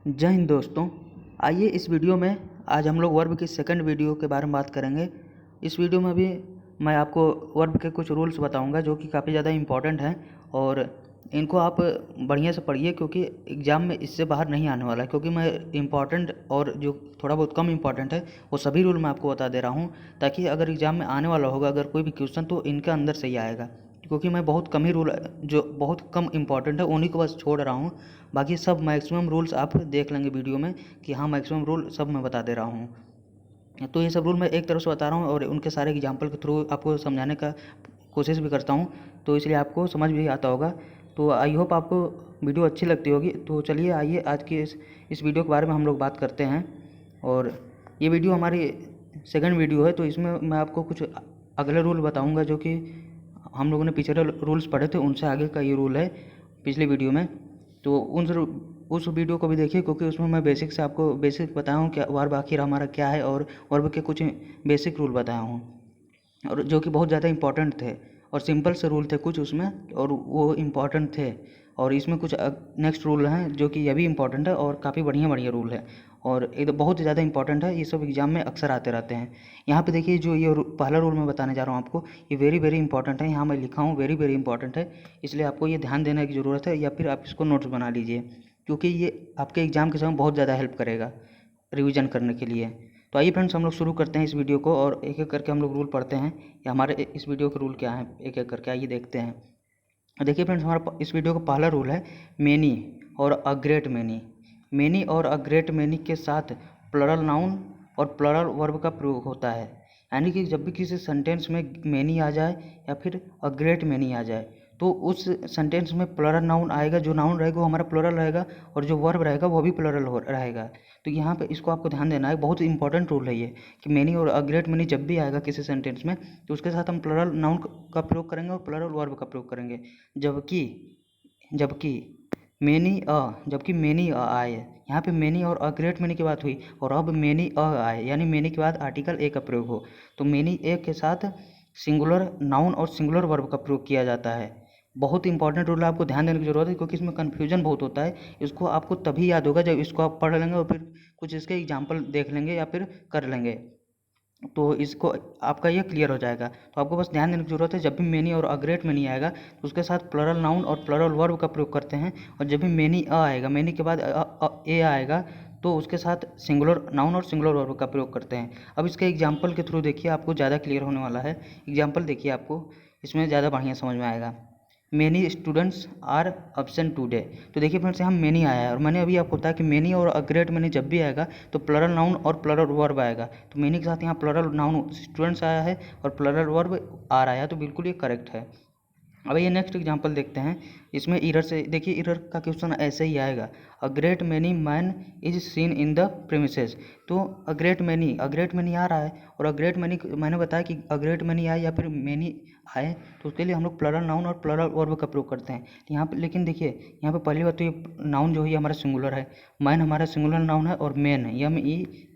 जय हिंद दोस्तों। आइए इस वीडियो में आज हम लोग वर्ब की सेकंड वीडियो के बारे में बात करेंगे। इस वीडियो में भी मैं आपको वर्ब के कुछ रूल्स बताऊंगा जो कि काफ़ी ज़्यादा इम्पॉर्टेंट हैं और इनको आप बढ़िया से पढ़िए क्योंकि एग्ज़ाम में इससे बाहर नहीं आने वाला है। क्योंकि मैं इम्पॉर्टेंट और जो थोड़ा बहुत कम इम्पॉर्टेंट है वो सभी रूल मैं आपको बता दे रहा हूँ, ताकि अगर एग्ज़ाम में आने वाला होगा अगर कोई भी क्वेश्चन तो इनके अंदर से ही आएगा। क्योंकि मैं बहुत कम ही रूल जो बहुत कम इम्पॉर्टेंट है उन्हीं को बस छोड़ रहा हूँ, बाकी सब मैक्सिमम रूल्स आप देख लेंगे वीडियो में कि हाँ मैक्सिमम रूल सब मैं बता दे रहा हूँ। तो ये सब रूल मैं एक तरफ से बता रहा हूँ और उनके सारे एग्जाम्पल के थ्रू आपको समझाने का कोशिश भी करता हूँ, तो इसलिए आपको समझ भी आता होगा। तो आई होप आपको वीडियो अच्छी लगती होगी। तो चलिए आइए आज की इस वीडियो के बारे में हम लोग बात करते हैं। और ये वीडियो हमारी सेकंड वीडियो है, तो इसमें मैं आपको कुछ अगले रूल बताऊँगा जो कि हम लोगों ने पिछले रूल्स पढ़े थे उनसे आगे का ये रूल है पिछले वीडियो में। तो उस वीडियो को भी देखिए क्योंकि उसमें मैं बेसिक से आपको बेसिक बताया हूँ क्या वर्ब आखिर हमारा क्या है और वर्ब के कुछ बेसिक रूल बताया हूँ और जो कि बहुत ज़्यादा इम्पोर्टेंट थे और सिंपल से रूल थे कुछ उसमें और वो इम्पोर्टेंट थे। और इसमें कुछ नेक्स्ट रूल हैं जो कि ये भी इम्पोर्टेंट है और काफ़ी बढ़िया बढ़िया रूल है और एकदम बहुत ज़्यादा इंपॉर्टेंट है। ये सब एग्जाम में अक्सर आते रहते हैं। यहाँ पे देखिए जो ये पहला रूल मैं बताने जा रहा हूँ आपको, ये वेरी वेरी इंपॉर्टेंट है। यहाँ मैं लिखा हूँ वेरी वेरी इंपॉर्टेंट है, इसलिए आपको ये ध्यान देने की ज़रूरत है या फिर आप इसको नोट्स बना लीजिए क्योंकि ये आपके एग्ज़ाम के समय बहुत ज़्यादा हेल्प करेगा रिवीजन करने के लिए। तो आइए फ्रेंड्स हम लोग शुरू करते हैं इस वीडियो को और एक एक करके हम लोग रूल पढ़ते हैं या हमारे इस वीडियो के रूल क्या हैं एक एक करके आइए देखते हैं। देखिए फ्रेंड्स हमारा इस वीडियो का पहला रूल है मेनी और अ ग्रेट मेनी। मेनी और अ ग्रेट मेनी के साथ प्लरल नाउन और प्लरल वर्ब का प्रयोग होता है। यानी कि जब भी किसी सेंटेंस में मेनी आ जाए या फिर अ ग्रेट मेनी आ जाए तो उस सेंटेंस में प्लरल नाउन आएगा। जो नाउन रहेगा वो हमारा प्लरल रहेगा और जो वर्ब रहेगा वो भी प्लरल रहेगा। तो यहाँ पे इसको आपको ध्यान देना है, बहुत इंपॉर्टेंट रूल है ये कि मेनी और अ ग्रेट मेनी जब भी आएगा किसी सेंटेंस में तो उसके साथ हम प्लरल नाउन का प्रयोग करेंगे और प्लरल वर्ब का प्रयोग करेंगे। जबकि जबकि जबकि मेनी अ आए, यहाँ पे मेनी और अ ग्रेट मेनी की बात हुई और अब मेनी अ आए यानी मेनी के बाद आर्टिकल ए का प्रयोग हो तो मेनी ए के साथ सिंगुलर नाउन और सिंगुलर वर्ब का प्रयोग किया जाता है। बहुत इंपॉर्टेंट रूल है, आपको ध्यान देने की ज़रूरत है क्योंकि इसमें कन्फ्यूजन बहुत होता है। इसको आपको तभी याद होगा जब इसको आप पढ़ लेंगे और फिर कुछ इसके एग्जाम्पल देख लेंगे या फिर कर लेंगे तो इसको आपका ये क्लियर हो जाएगा। तो आपको बस ध्यान देने की ज़रूरत है, जब भी मेनी और अ ग्रेट मेनी आएगा तो उसके साथ प्लरल नाउन और प्लरल वर्ब का प्रयोग करते हैं और जब भी मेनी अ आएगा, मेनी के बाद ए आएगा तो उसके साथ सिंगुलर नाउन और सिंगुलर वर्ब का प्रयोग करते हैं। अब इसके एग्जाम्पल के थ्रू देखिए आपको ज़्यादा क्लियर होने वाला है। एग्जाम्पल देखिए आपको इसमें ज़्यादा बढ़िया समझ में आएगा। Many students are absent today. तो देखिए फ्रेंड्स यहाँ मेनी आया है और मैंने अभी आपको बताया कि मेनी और अ ग्रेट मेनी जब भी आएगा तो प्लरल नाउन और प्लरल वर्ब आएगा। तो मेनी के साथ यहाँ प्लरल नाउन स्टूडेंट्स आया है और प्लरल वर्ब आर आया है, तो बिल्कुल ये करेक्ट है। अब ये नेक्स्ट एग्जांपल देखते हैं। इसमें इरर से देखिए, इरर का क्वेश्चन ऐसे ही आएगा, अ great many man is seen in the premises. तो अ ग्रेट मैनी आ रहा है और अ ग्रेट मैनी मैंने बताया कि अ ग्रेट मैनी आए या फिर मैनी आए तो उसके लिए हम लोग प्लरल नाउन और प्लरल वर्ब का प्रयोग करते हैं। यहाँ पे लेकिन देखिए यहाँ पे पहली बात तो ये नाउन जो है हमारा सिंगुलर है, मैन हमारा सिंगुलर नाउन है और मेन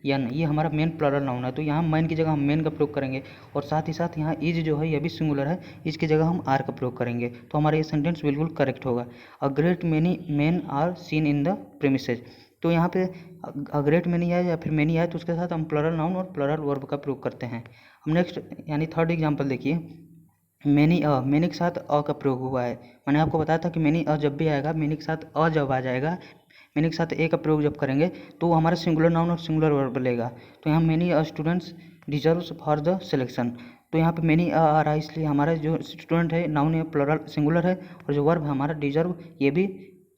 MEN ये हमारा मेन प्लरल नाउन है। तो यहाँ मैन की जगह हम मेन का प्रयोग करेंगे और साथ ही साथ यहाँ इज जो है ये भी सिंगुलर है, इज की जगह हम आर का प्रयोग करेंगे तो हमारा ये सेंटेंस बिल्कुल करेक्ट होगा। A great many men are seen in the premises. तो यहाँ पे अ ग्रेट मैनी आए या फिर मैनी आए तो उसके साथ हम प्लरल नाउन और प्लरल वर्ब का प्रयोग करते हैं। हम नेक्स्ट यानी थर्ड एग्जांपल देखिए, मैनी के साथ अ का प्रयोग हुआ है। मैंने आपको बताया था कि मैनी अ जब भी आएगा, मैनी के साथ अ जब आ जाएगा, मैनी के साथ ए का प्रयोग जब करेंगे तो वो हमारा सिंगुलर नाउन और सिंगुलर वर्ब लेगा। तो यहाँ many students deserves for the selection. तो यहाँ पे मैनी आ रहा है इसलिए हमारा जो स्टूडेंट है नाउन है प्लरल सिंगुलर है और जो वर्ब है हमारा डिजर्व ये भी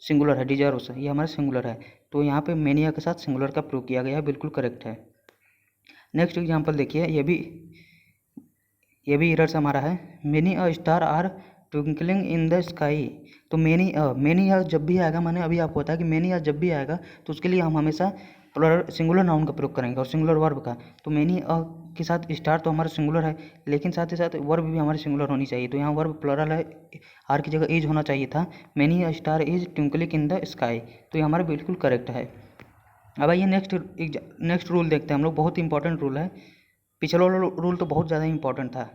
सिंगुलर है, डिजर्व्स ये हमारा सिंगुलर है। तो यहाँ पे मैनी के साथ सिंगुलर का प्रयोग किया गया है, बिल्कुल करेक्ट है। नेक्स्ट एग्जाम्पल देखिए, ये भी इरर से हमारा है, many a star are twinkling in the sky. तो मेनी अ जब भी आएगा, मैंने अभी आपको बताया कि मेनी अ जब भी आएगा तो उसके लिए हम हमेशा प्लुरल सिंगुलर नाउन का प्रयोग करेंगे और सिंगुलर वर्ब का। तो मेनी अ के साथ स्टार तो हमारा सिंगुलर है लेकिन साथ ही साथ वर्ब भी हमारी सिंगुलर होनी चाहिए। तो यहाँ वर्ब प्लुरल है, आर की जगह इज होना चाहिए था। Many a star is twinkling in the sky, तो ये हमारा बिल्कुल करेक्ट है। अब आइए नेक्स्ट रूल देखते हैं हम लोग, बहुत इंपॉर्टेंट रूल है। पिछला वाला रूल तो बहुत ज़्यादा इंपॉर्टेंट था,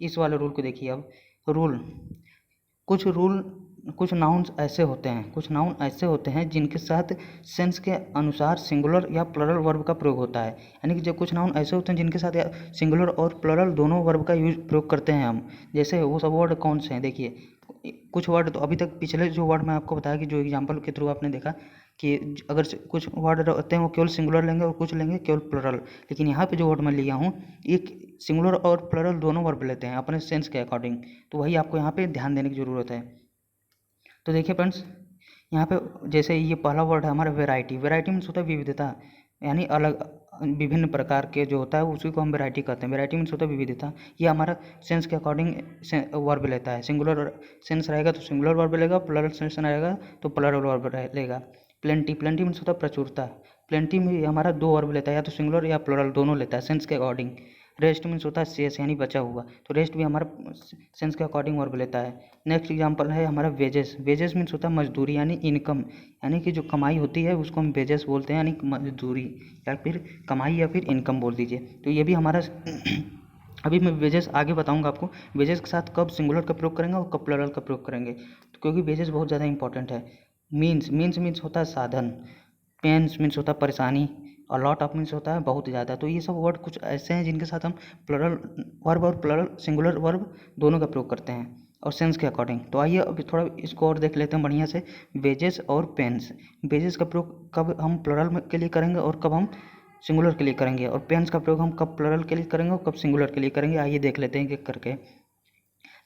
इस वाले रूल को देखिए। अब रूल कुछ रूल कुछ नाउन्स ऐसे होते हैं जिनके साथ सेंस के अनुसार सिंगुलर या प्लरल वर्ब का प्रयोग होता है। यानी कि जब कुछ नाउन ऐसे होते हैं जिनके साथ सिंगुलर और प्लरल दोनों वर्ब का प्रयोग करते हैं हम। जैसे वो सब वर्ड कौन से हैं, देखिए कुछ वर्ड तो अभी तक पिछले जो वर्ड मैं आपको बताया कि जो एग्जाम्पल के थ्रू आपने देखा कि अगर कुछ वर्ड रहते हैं वो केवल सिंगुलर लेंगे और कुछ लेंगे केवल प्लरल, लेकिन यहाँ पे जो वर्ड मैं लिया हूँ एक सिंगुलर और प्लरल दोनों वर्ब लेते हैं अपने सेंस के अकॉर्डिंग। तो वही आपको यहाँ पे ध्यान देने की ज़रूरत है। तो देखिए फ्रेंड्स, यहाँ पे जैसे ये पहला वर्ड है हमारा वैरायटी। वैरायटी मीन्स होता है विविधता, यानी अलग विभिन्न प्रकार के जो होता है उसी को हम वैरायटी कहते हैं। वैरायटी मीन्स होता है विविधता। ये हमारा सेंस के अकॉर्डिंग वर्ब लेता है। सिंगुलर सेंस रहेगा तो सिंगुलर वर्ब लेगा, प्लरल सेंस रहेगा तो प्लरल वर्ब लेगा। प्लेंटी, प्लेंटी मीन्स होता है प्रचुरता। प्लेंटी में हमारा दो वर्ब लेता है, या तो सिंगुलर या प्लरल दोनों लेता है सेंस के अकॉर्डिंग। रेस्ट मीन्स होता है शेष, यानी बचा हुआ, तो रेस्ट भी हमारा सेंस के अकॉर्डिंग वर्ब लेता है। नेक्स्ट एग्जांपल है हमारा वेजेस। वेजेस मीन्स होता है मजदूरी यानी इनकम, यानी कि जो कमाई होती है उसको हम वेजेस बोलते हैं, यानी मजदूरी या फिर कमाई या फिर इनकम बोल दीजिए। तो ये भी हमारा अभी मैं वेजेस आगे बताऊंगा आपको वेजेस के साथ कब सिंगुलर का प्रयोग करेंगे और कब प्लरल का प्रयोग करेंगे, तो क्योंकि वेजेस बहुत ज़्यादा इंपॉर्टेंट है। मीन्स होता है साधन। पेन्स मीन्स होता है परेशानी, और लॉट ऑफ मीन्स होता है बहुत ज़्यादा। तो ये सब वर्ड कुछ ऐसे हैं जिनके साथ हम प्लरल वर्ब और प्लरल सिंगुलर वर्ब दोनों का प्रयोग करते हैं और सेंस के अकॉर्डिंग। तो आइए अभी थोड़ा इसको और देख लेते हैं बढ़िया से। वेजेस और पेन्स। वेजेस का प्रयोग कब हम प्लरल के लिए करेंगे और कब हम सिंगुलर के लिए करेंगे, और पेन्स का प्रयोग हम कब प्लरल के लिए करेंगे और कब सिंगुलर के लिए करेंगे, आइए देख लेते हैं एक करके।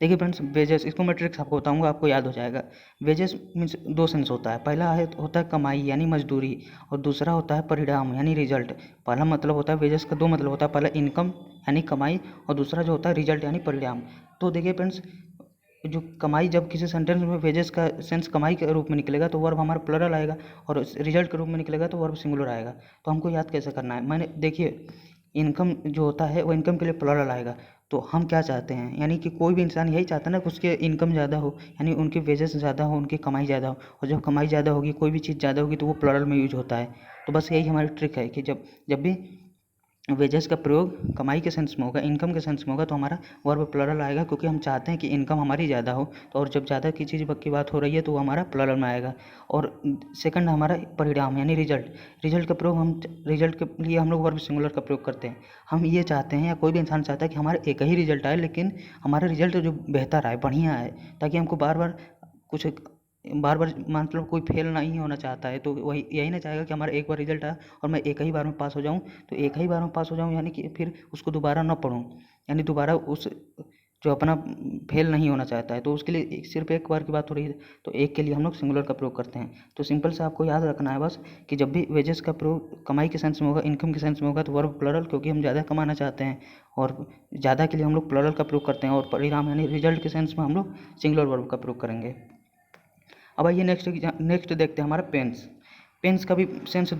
देखिए फ्रेंड्स, वेजेस, इसको मैं ट्रिक्स आपको बताऊंगा, आपको याद हो जाएगा। वेजेस मीन्स दो सेंस होता है। पहला होता है कमाई यानी मजदूरी, और दूसरा होता है परिणाम यानी रिजल्ट। पहला मतलब होता है वेजेस का दो मतलब होता है, पहला इनकम यानी कमाई, और दूसरा जो होता है रिजल्ट यानी परिणाम। तो देखिए फ्रेंड्स, जो कमाई, जब किसी सेंटेंस में वेजेस का सेंस कमाई के रूप में निकलेगा तो वर्ब हमारा प्लरल आएगा, और रिजल्ट के रूप में निकलेगा तो वर्ब सिंगुलर आएगा। तो हमको याद कैसे करना है, मैंने देखिए इनकम जो होता है वो इनकम के लिए प्लरल आएगा। तो हम क्या चाहते हैं, यानी कि कोई भी इंसान यही चाहता है ना कि उसके इनकम ज़्यादा हो, यानी उनकी वेजेस ज़्यादा हो, उनकी कमाई ज़्यादा हो। और जब कमाई ज़्यादा होगी, कोई भी चीज़ ज़्यादा होगी तो वो प्लरल में यूज होता है। तो बस यही हमारी ट्रिक है कि जब भी वेजेस का प्रयोग कमाई के सेंस में होगा, इनकम के सेंस में होगा, तो हमारा वर्ब प्लरल आएगा, क्योंकि हम चाहते हैं कि इनकम हमारी ज़्यादा हो। तो और जब ज़्यादा की चीज़ की बात हो रही है तो वो हमारा प्लरल में आएगा। और सेकंड हमारा परिणाम यानी रिजल्ट। रिजल्ट का प्रयोग हम रिजल्ट के लिए हम लोग वर्ब सिंगुलर का प्रयोग करते हैं। हम ये चाहते हैं, या कोई भी इंसान चाहता है कि हमारा एक ही रिजल्ट आए, लेकिन हमारा रिजल्ट जो बेहतर आए, बढ़िया आए, ताकि हमको बार बार मतलब कोई फेल नहीं होना चाहता है। तो वही यही ना चाहेगा कि हमारा एक बार रिजल्ट आया और मैं एक ही बार में पास हो जाऊं। तो एक ही बार में पास हो जाऊं यानी कि फिर उसको दोबारा ना पढूं, यानी दोबारा उस जो अपना फेल नहीं होना चाहता है, तो उसके लिए सिर्फ एक बार की बात हो रही है, तो एक के लिए हम लोग सिंगुलर का प्रयोग करते हैं। तो सिंपल से आपको याद रखना है बस कि जब भी वेजेस का प्रयोग कमाई के सेंस में होगा, इनकम के सेंस में होगा, तो वर्ब प्लरल, क्योंकि हम ज़्यादा कमाना चाहते हैं, और ज़्यादा के लिए हम लोग प्लरल का प्रयोग करते हैं। और परिणाम यानी रिजल्ट के सेंस में हम लोग सिंगुलर वर्ब का प्रयोग करेंगे। अब आइए नेक्स्ट देखते हैं हमारा पेन्स। पेन्स का भी सेंस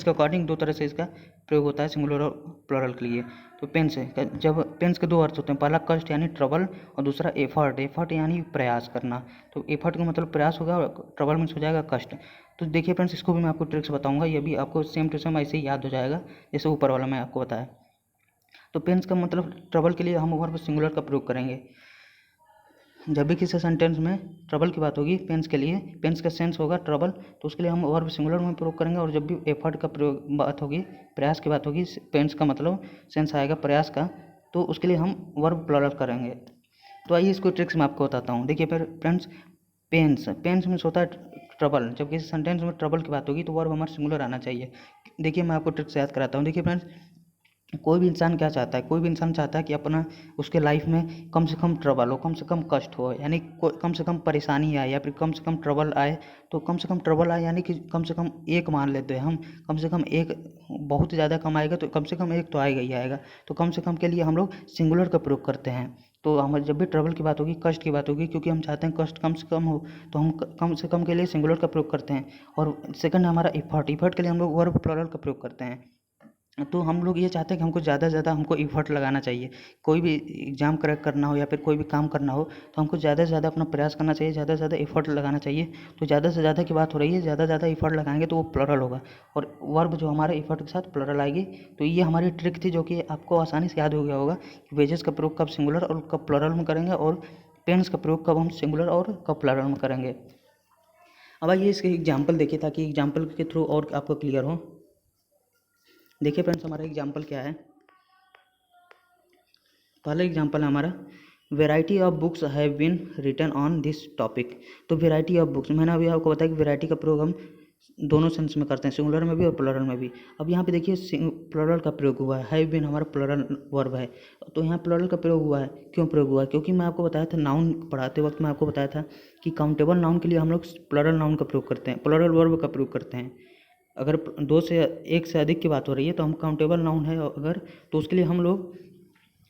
के अकॉर्डिंग दो तरह से इसका प्रयोग होता है सिंगुलर और प्लरल के लिए। तो पेन्स है, जब पेन्स के दो अर्थ होते हैं, पहला कष्ट यानी ट्रबल, और दूसरा एफर्ट यानी प्रयास करना। तो एफर्ट का मतलब प्रयास होगा और ट्रबल मीन्स हो जाएगा कष्ट। तो देखिए फ्रेंड्स, इसको भी मैं आपको ट्रिक्स बताऊंगा, ये भी आपको सेम टू सेम ऐसे ही याद हो जाएगा जैसे ऊपर वाला मैं आपको बताया। तो पेन्स का मतलब ट्रबल के लिए हम वर्ब सिंगुलर का प्रयोग करेंगे। जब भी किसी सेंटेंस में ट्रबल की बात होगी, पेन्स के लिए, पेन्स का सेंस होगा ट्रबल, तो उसके लिए हम वर्ब सिंगुलर में प्रयोग करेंगे। और जब भी एफर्ट का प्रयोग बात होगी, प्रयास की बात होगी, पेन्स का मतलब सेंस आएगा प्रयास का, तो उसके लिए हम वर्ब प्लरल करेंगे। तो आइए इसको ट्रिक्स मैं आपको बताता हूँ। देखिए फिर फ्रेंड्स, पेन्स मीन्स होता है ट्रबल। जब किसी सेंटेंस में ट्रबल की बात होगी तो वर्ब हमारा सिंगुलर आना चाहिए। देखिए मैं आपको ट्रिक्स याद कराता हूँ। देखिए फ्रेंड्स, कोई भी इंसान क्या चाहता है, कोई भी इंसान चाहता है कि अपना उसके लाइफ में कम से कम ट्रबल हो, कम से कम कष्ट हो, यानी कम से कम परेशानी आए, या फिर कम से कम ट्रबल आए। तो कम से कम ट्रबल आए यानी कि कम से कम एक मान लेते हैं हम, कम से कम एक, बहुत ज़्यादा कम आएगा तो कम से कम एक तो आएगा ही आएगा। तो कम से कम के लिए हम लोग सिंगुलर का प्रयोग करते हैं। तो हम जब भी ट्रबल की बात होगी, कष्ट की बात होगी, क्योंकि हम चाहते हैं कष्ट कम से कम हो, तो हम कम से कम के लिए सिंगुलर का प्रयोग करते हैं। और सेकंड हमारा एफर्ट के लिए हम लोग वर्ब प्लरल का प्रयोग करते हैं। तो हम लोग ये चाहते हैं कि हमको ज़्यादा से ज़्यादा हमको एफर्ट लगाना चाहिए। कोई भी एग्ज़ाम क्रैक करना हो या फिर कोई भी काम करना हो, तो हमको ज़्यादा से ज़्यादा अपना प्रयास करना चाहिए, ज़्यादा से ज़्यादा एफर्ट लगाना चाहिए। तो ज़्यादा से ज़्यादा की बात हो रही है, ज़्यादा से ज़्यादा एफर्ट लगाएंगे तो वो प्लरल होगा, और वर्ब जो हमारे एफर्ट के साथ प्लरल आएगी। तो ये हमारी ट्रिक थी, जो कि आपको आसानी से याद हो गया होगा कि वेजेस का प्रयोग कब सिंगुलर और कब प्लरल में करेंगे, और टेंस का प्रयोग कब हम सिंगुलर और कब प्लुरल में करेंगे। अब आइए इसके एग्जाम्पल देखिए ताकि एग्जाम्पल के थ्रू और आपको क्लियर हो। देखिए फ्रेंड्स, हमारा एग्जाम्पल क्या है। पहला एग्जाम्पल है हमारा, variety of books have been written on this topic. तो वेराइटी ऑफ बुक्स, मैंने अभी आपको बताया कि वेराइटी का प्रयोग हम दोनों सेंस में करते हैं, सिंगुलर में भी और प्लुरल में भी। अब यहाँ पे देखिए प्लुरल का प्रयोग हुआ है, हैव बीन हमारा प्लुरल वर्ब है, तो यहाँ प्लुरल का प्रयोग हुआ है। क्यों प्रयोग हुआ है? क्योंकि मैं आपको बताया था, नाउन पढ़ाते वक्त मैं आपको बताया था कि काउंटेबल नाउन के लिए हम लोग प्लुरल नाउन का प्रयोग करते हैं, प्लुरल वर्ब का प्रयोग करते हैं। अगर दो से एक से अधिक की बात हो रही है तो हम काउंटेबल नाउन है अगर, तो उसके लिए हम लोग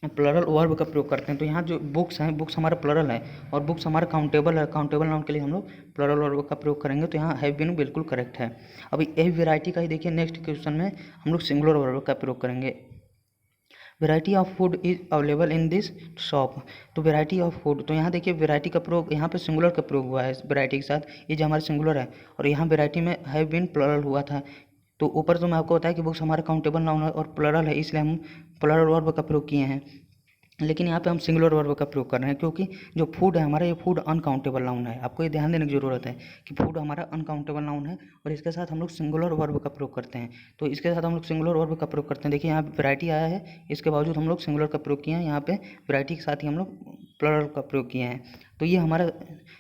प्लुरल वर्ब का प्रयोग करते हैं। तो यहाँ जो बुक्स हैं, बुक्स हमारा प्लुरल है और बुक्स हमारा काउंटेबल है, काउंटेबल नाउन के लिए हम लोग प्लुरल वर्ब का प्रयोग करेंगे। तो यहाँ हैव बीन बिल्कुल करेक्ट है। अभी यही वेराइटी का ही देखिए, नेक्स्ट क्वेश्चन में हम लोग सिंगुलर वर्ब का प्रयोग करेंगे। Variety of food is available in this shop. तो वेराइटी ऑफ फूड, तो यहाँ देखिए वेराइटी का प्रयोग यहाँ पे सिंगुलर का प्रयोग हुआ है वेराइटी के साथ, ये जो हमारा सिंगुलर है, और यहाँ वेराइटी में हैव बीन प्लुरल हुआ था। तो ऊपर तो मैं आपको बताया कि बुक्स हमारा काउंटेबल नाउन है और प्लुरल है, इसलिए हम प्लुरल वर्ब का प्रयोग किए हैं। लेकिन यहाँ पे हम सिंगुलर वर्ब का प्रयोग कर रहे हैं क्योंकि जो फूड है हमारा, ये फूड अनकाउंटेबल नाउन है। आपको ये ध्यान देने की ज़रूरत है कि फूड हमारा अनकाउंटेबल नाउन है और इसके साथ हम लोग सिंगुलर वर्ब का प्रयोग करते हैं। तो इसके साथ हम लोग सिंगुलर वर्ब का प्रयोग करते हैं। देखिए यहाँ पे वैरायटी आया है, इसके बावजूद हम लोग सिंगुलर का प्रयोग किए हैं। यहाँ पे वैरायटी के साथ ही हम लोग प्लुरल का प्रयोग किए हैं। तो ये हमारा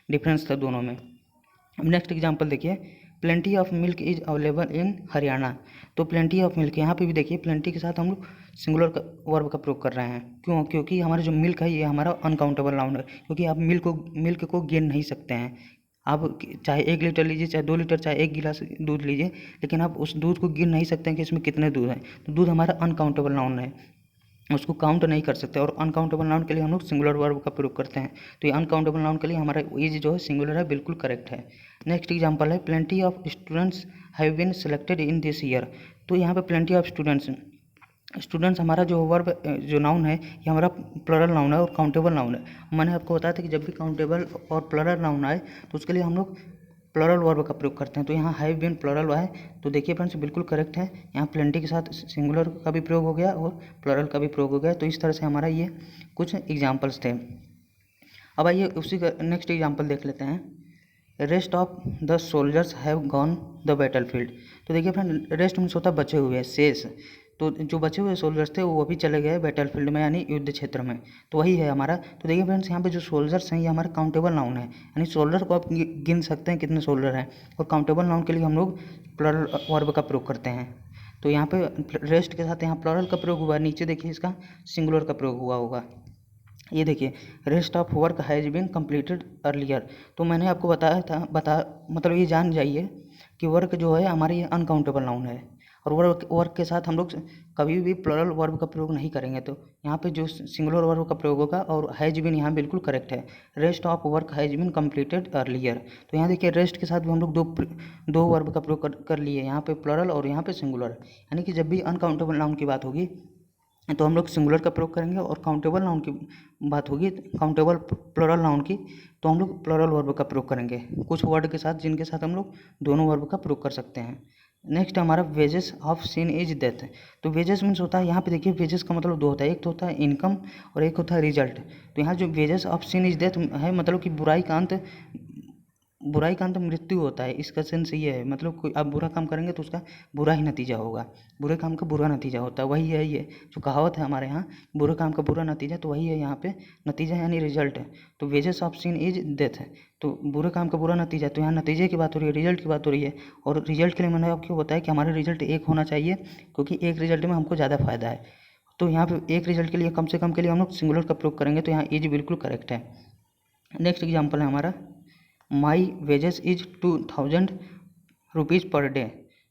डिफरेंस था दोनों में। अब नेक्स्ट एग्जाम्पल देखिए, plenty of milk is available in Haryana. तो प्लेंटी ऑफ मिल्क, यहाँ पे भी देखिए प्लेंटी के साथ हम लोग सिंगुलर का वर्ब का प्रयोग कर रहे हैं। क्यों? क्योंकि हमारा जो मिल्क है ये हमारा अनकाउंटेबल नाउन है, क्योंकि आप मिल्क को गिन नहीं सकते हैं। आप चाहे 1 लीटर लीजिए, चाहे 2 लीटर, चाहे 1 गिलास दूध लीजिए, लेकिन आप उस दूध को गिन नहीं सकते हैं कि इसमें कितने दूध हैं। तो दूध हमारा अनकाउंटेबल नाउन है, उसको काउंट नहीं कर सकते, और अनकाउंटेबल नाउन के लिए हम लोग सिंगुलर वर्ब का प्रयोग करते हैं। तो ये अनकाउंटेबल नाउन के लिए हमारा ये जो है सिंगुलर है, बिल्कुल करेक्ट है। नेक्स्ट एग्जांपल है, plenty of students have been selected in this year. तो यहाँ पे प्लेंटी ऑफ स्टूडेंट्स हमारा जो वर्ब जो नाउन है ये हमारा प्लुरल नाउन है और काउंटेबल नाउन है। मैंने आपको बताया था कि जब भी काउंटेबल और प्लुरल नाउन आए तो उसके लिए हम लोग प्लुरल वर्ब का प्रयोग करते हैं। तो यहाँ हैव बीन प्लुरल है, तो देखिए फ्रेंड्स बिल्कुल करेक्ट है। यहाँ प्लेंटी के साथ सिंगुलर का भी प्रयोग हो गया और प्लुरल का भी प्रयोग हो गया। तो इस तरह से हमारा ये कुछ एग्जाम्पल्स थे। अब आइए उसी का नेक्स्ट एग्जाम्पल देख लेते हैं, rest of the soldiers have gone the battle field. तो देखिए फ्रेंड, रेस्ट मीन्स होता है बचे हुए, शेष। तो जो बचे हुए सोल्जर्स थे वो अभी चले गए बैटल फील्ड में, यानी युद्ध क्षेत्र में। तो वही है हमारा। तो देखिए फ्रेंड्स, यहाँ पे जो सोल्जर्स हैं ये हमारा काउंटेबल नाउन है, यानी सोल्जर को आप गिन सकते हैं कितने सोल्जर हैं। और काउंटेबल नाउन के लिए हम लोग प्लुरल वर्ब का प्रयोग करते हैं। तो यहाँ पे रेस्ट के साथ यहाँ प्लुरल का प्रयोग हुआ, नीचे देखिए इसका सिंगुलर का प्रयोग हुआ होगा। ये देखिए, rest of work has been completed earlier. तो मैंने आपको बताया था, मतलब ये जान जाइए कि वर्क जो है हमारे ये अनकाउंटेबल नाउन है, और वर्क के साथ हम लोग कभी भी प्लुरल वर्ब का प्रयोग नहीं करेंगे। तो यहाँ पे जो सिंगुलर वर्ब का प्रयोग होगा, और हैज बीन यहाँ बिल्कुल करेक्ट है, rest of work has been completed earlier. तो यहाँ देखिए रेस्ट के साथ भी हम लोग दो वर्ब का प्रयोग कर लिए, यहाँ पे प्लुरल और यहाँ पे सिंगुलर। यानी कि जब भी अनकाउंटेबल नाउन की बात होगी तो हम लोग सिंगुलर का प्रयोग करेंगे, और काउंटेबल नाउन की बात होगी, काउंटेबल प्लुरल नाउन की, तो हम लोग प्लुरल वर्ब का प्रयोग करेंगे कुछ वर्ड के साथ, जिनके साथ हम लोग दोनों वर्ब का प्रयोग कर सकते हैं। नेक्स्ट हमारा wages of sin is death. तो वेजेस मीन्स होता है, यहाँ पे देखिए वेजेस का मतलब दो होता है, एक तो होता है इनकम और एक होता है रिजल्ट। तो यहाँ जो wages of sin is death है, मतलब कि बुराई का अंत मृत्यु होता है। इसका सेंस ये है, मतलब कोई आप बुरा काम करेंगे तो उसका बुरा ही नतीजा होगा, बुरे काम का बुरा नतीजा होता है। वही है ये जो कहावत है हमारे यहाँ, बुरे काम का बुरा नतीजा, तो वही है यहाँ पे नतीजा यानी रिजल्ट है। तो wages of sin is death है, तो बुरे काम का बुरा नतीजा। तो यहाँ नतीजे की बात हो रही है, रिजल्ट की बात हो रही है। और रिजल्ट के लिए मैंने आपको बताया कि हमारा रिजल्ट एक होना चाहिए, क्योंकि एक रिजल्ट में हमको ज़्यादा फायदा है। तो यहाँ पे एक रिजल्ट के लिए कम से कम के लिए हम लोग सिंगुलर का प्रयोग करेंगे। तो यहाँ इज बिल्कुल करेक्ट है। नेक्स्ट एग्जाम्पल है हमारा, my wages is 2000 rupees per day.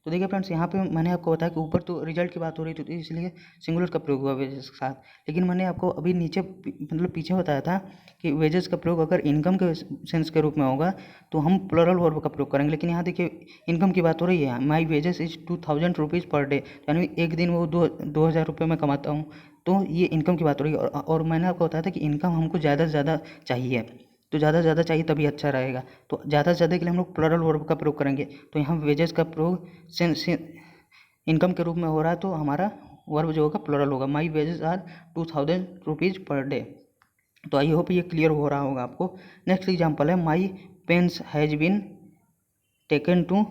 तो देखिए फ्रेंड्स, यहाँ पे मैंने आपको बताया कि ऊपर तो रिजल्ट की बात हो रही थी, तो इसलिए सिंगुलर का प्रयोग हुआ वेजेस के साथ। लेकिन मैंने आपको अभी नीचे मतलब पीछे बताया था कि वेजेस का प्रयोग अगर इनकम के सेंस के रूप में होगा तो हम प्लुरल वर्ब का प्रयोग करेंगे। लेकिन यहाँ देखिए इनकम की बात हो रही है, my wages is 2000 rupees per day, यानी एक दिन वो 2000 रुपये में कमाता हूँ। तो ये इनकम की बात हो रही है। और मैंने आपको बताया था कि इनकम हमको ज़्यादा से ज़्यादा चाहिए, तो ज़्यादा से ज़्यादा चाहिए तभी अच्छा रहेगा। तो ज़्यादा से ज़्यादा के लिए हम लोग प्लुरल वर्ब का प्रयोग करेंगे। तो यहाँ वेजेस का प्रयोग इनकम के रूप में हो रहा है, तो हमारा वर्ब जो होगा प्लुरल होगा, my wages are 2000 rupees per day. तो आई होप ये क्लियर हो रहा होगा आपको। नेक्स्ट एग्जांपल है my pens has been taken to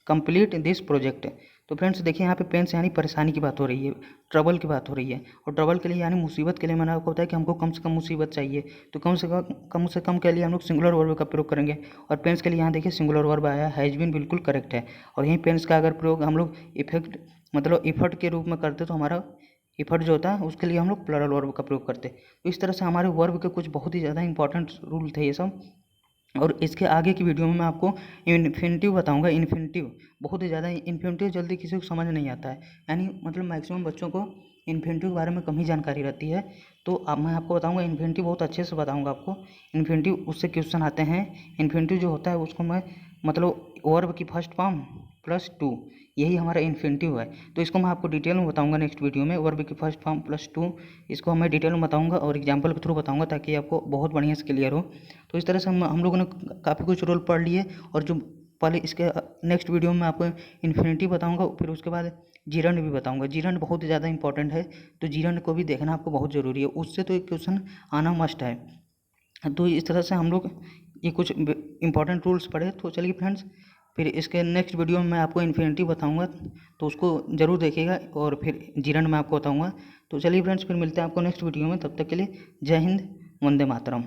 complete this project. तो फ्रेंड्स देखिए यहाँ पे पेन से यानी परेशानी की बात हो रही है, ट्रबल की बात हो रही है। और ट्रबल के लिए यानी मुसीबत के लिए मैंने आपको बताया कि हमको कम से कम मुसीबत चाहिए, तो कम से कम के लिए हम लोग सिंगुलर वर्ब का प्रयोग करेंगे। और पेन्स के लिए यहाँ देखिए सिंगुलर वर्ब आया, हैज़ बीन बिल्कुल करेक्ट है। और यहीं पेन्स का अगर प्रयोग हम लोग इफेक्ट मतलब इफर्ट के रूप में करते तो हमारा इफर्ट जो होता है उसके लिए हम लोग प्लरल वर्ब का प्रयोग करते। तो इस तरह से हमारे वर्ब के कुछ बहुत ही ज़्यादा इंपॉर्टेंट रूल थे ये सब। और इसके आगे की वीडियो में मैं आपको इन्फिनिटिव बताऊंगा। इन्फिनिटिव बहुत ही ज़्यादा, इन्फिनिटिव जल्दी किसी को समझ नहीं आता है, यानी मतलब मैक्सिमम बच्चों को इन्फिनिटिव के बारे में कम ही जानकारी रहती है। तो अब मैं आपको बताऊंगा इन्फिनिटिव, बहुत अच्छे से बताऊंगा आपको इन्फिनिटिव। उससे क्वेश्चन आते हैं। इन्फिनिटिव जो होता है उसको मैं मतलब वर्ब की फर्स्ट फॉर्म प्लस टू, यही हमारा इन्फिनिटिव है। तो इसको मैं आपको डिटेल में बताऊंगा नेक्स्ट वीडियो में, वर्ब की फर्स्ट फॉर्म प्लस टू, इसको मैं डिटेल में बताऊंगा और एग्जांपल के थ्रू बताऊंगा ताकि आपको बहुत बढ़िया से क्लियर हो। तो इस तरह से हम लोगों ने काफ़ी कुछ रोल पढ़ लिए। और जो पहले इसके नेक्स्ट वीडियो में आपको इन्फिनिटी बताऊंगा, फिर उसके बाद जीरंड भी बताऊंगा। जीरंड बहुत ही ज़्यादा इंपॉर्टेंट है, तो जीरंड को भी देखना आपको बहुत ज़रूरी है, उससे तो एक क्वेश्चन आना मस्ट है। तो इस तरह से हम लोग ये कुछ इंपॉर्टेंट रूल्स पढ़े। तो चलिए फ्रेंड्स, फिर इसके नेक्स्ट वीडियो में मैं आपको इन्फिनिटी बताऊंगा, तो उसको ज़रूर देखिएगा। और फिर जीरंड मैं आपको बताऊंगा। तो चलिए फ्रेंड्स, फिर मिलते हैं आपको नेक्स्ट वीडियो में। तब तक के लिए जय हिंद, वंदे मातरम।